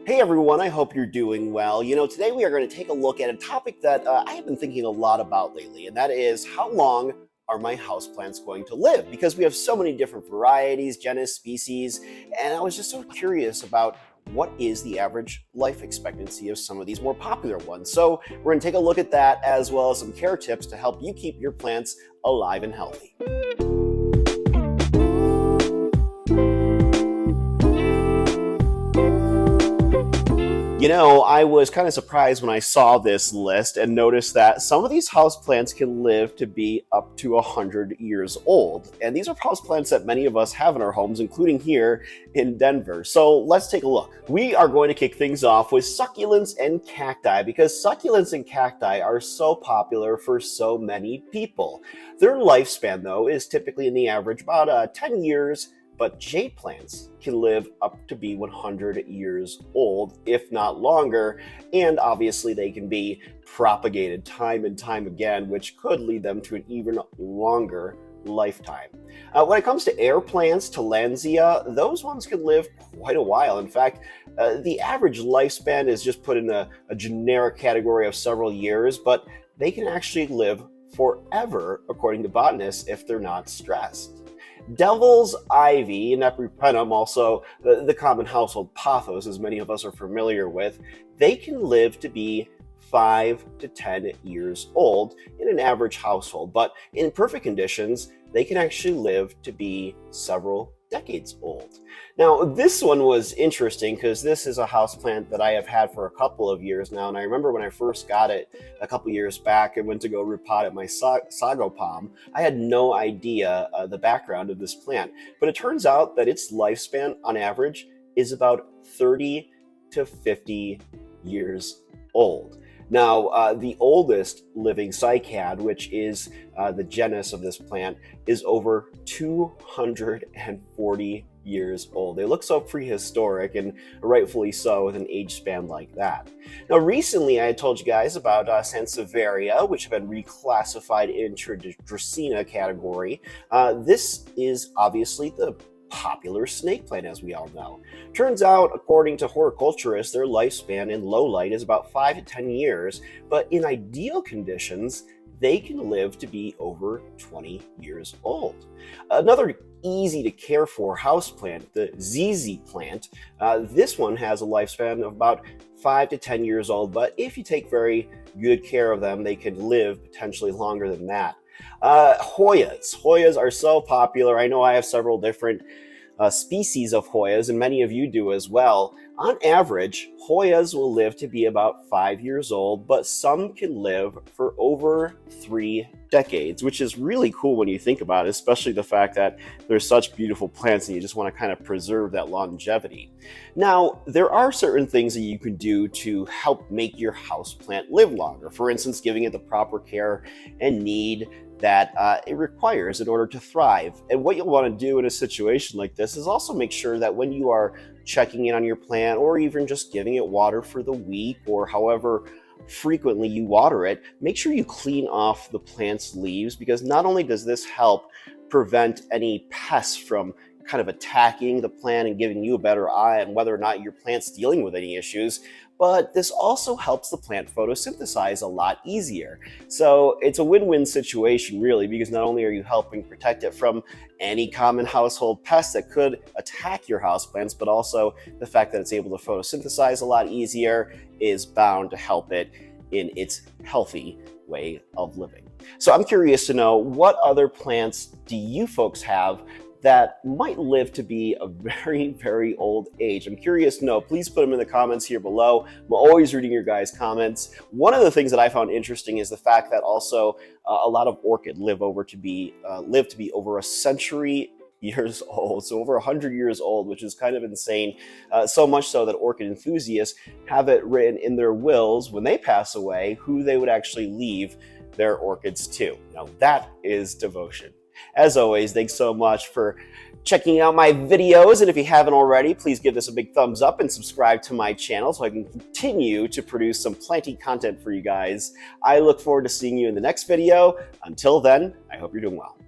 Hey everyone, I hope you're doing well. Today we are going to take a look at a topic that I have been thinking a lot about lately, and that is how long are my houseplants going to live? Because we have so many different varieties, genus, species, and I was just so curious about what is the average life expectancy of some of these more popular ones. So we're going to take a look at that as well as some care tips to help you keep your plants alive and healthy. I was kind of surprised when I saw this list and noticed that some of these houseplants can live to be up to 100 years old. And these are houseplants that many of us have in our homes, including here in Denver. So let's take a look. We are going to kick things off with succulents and cacti because succulents and cacti are so popular for so many people. Their lifespan, though, is typically in the average about 10 years. But jade plants can live up to be 100 years old, if not longer, and obviously they can be propagated time and time again, which could lead them to an even longer lifetime. When it comes to air plants, Tillandsia, those ones can live quite a while. In fact, the average lifespan is just put in a generic category of several years, but they can actually live forever, according to botanists, if they're not stressed. Devil's ivy and epipremnum, also the common household pothos, as many of us are familiar with, they can live to be 5 to 10 years old in an average household, but in perfect conditions, they can actually live to be several decades old. Now, this one was interesting because this is a houseplant that I have had for a couple of years now, and I remember when I first got it a couple years back and went to go repot at my sago palm, I had no idea the background of this plant, but it turns out that its lifespan on average is about 30 to 50 years old. Now, the oldest living cycad, which is the genus of this plant, is over 240 years old. They look so prehistoric, and rightfully so with an age span like that. Now, recently I had told you guys about Sansevieria, which have been reclassified into the Dracaena category. This is obviously the popular snake plant, as we all know. Turns out, according to horticulturists, their lifespan in low light is about 5 to 10 years, but in ideal conditions, they can live to be over 20 years old. Another easy to care for houseplant, the ZZ plant, this one has a lifespan of about 5 to 10 years old, but if you take very good care of them, they can live potentially longer than that. Hoyas are so popular. I know I have several different species of Hoyas, and many of you do as well. On average, Hoyas will live to be about 5 years old, but some can live for over 3 decades, which is really cool when you think about it, especially the fact that they're such beautiful plants and you just want to kind of preserve that longevity. Now, there are certain things that you can do to help make your houseplant live longer. For instance, giving it the proper care and need that it requires in order to thrive. And what you'll want to do in a situation like this is also make sure that when you are checking in on your plant or even just giving it water for the week or however frequently you water it, make sure you clean off the plant's leaves, because not only does this help prevent any pests from kind of attacking the plant and giving you a better eye on whether or not your plant's dealing with any issues, but this also helps the plant photosynthesize a lot easier. So it's a win-win situation, really, because not only are you helping protect it from any common household pests that could attack your houseplants, but also the fact that it's able to photosynthesize a lot easier is bound to help it in its healthy way of living. So I'm curious to know, what other plants do you folks have that might live to be a very, very old age? I'm curious to know. Please put them in the comments here below. I'm always reading your guys' comments. One of the things that I found interesting is the fact that also a lot of orchid live to be over a century years old, so over 100 years old, which is kind of insane. So much so that orchid enthusiasts have it written in their wills when they pass away who they would actually leave their orchids to. Now that is devotion. As always, thanks so much for checking out my videos, and if you haven't already, please give this a big thumbs up and subscribe to my channel so I can continue to produce some plenty content for you guys. I look forward to seeing you in the next video. Until then, I hope you're doing well.